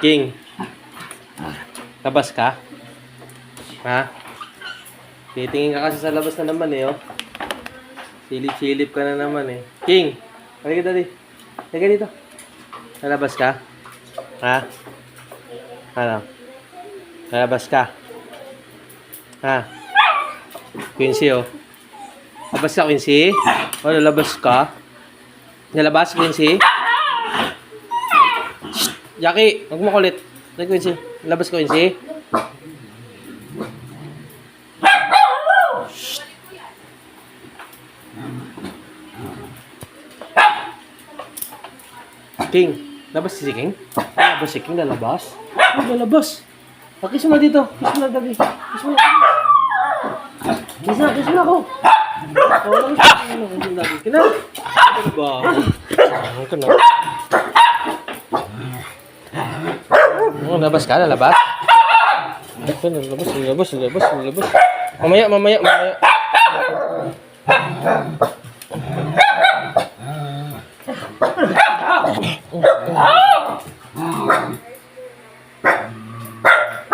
King. Labas ka? Ha? Titingin ka kasi sa labas na naman eh, oh. Silip-silip ka na naman eh. King! Halika dali. Halika dito. Lalabas ka? Ha? Ano? Lalabas ka? Ha? Quincy, oh. Labas ka, Quincy? Oh, lalabas ka? Lalabas, Quincy? Shh! Jackie, huwag mo kulit. Dali, Quincy. Labas ka, Quincy. Shh! King, labas si King? Labas si King, lalabas? Oh, lalabas. Kiss mo na dito. Kiss mo na, Gabi. Kiss mo na. Kiss mo na ako. Oh, kiss mo na. Kina. Ano ba? Ano ka na? Oh, labas ka? Lalabas? Lalabas. Mamaya.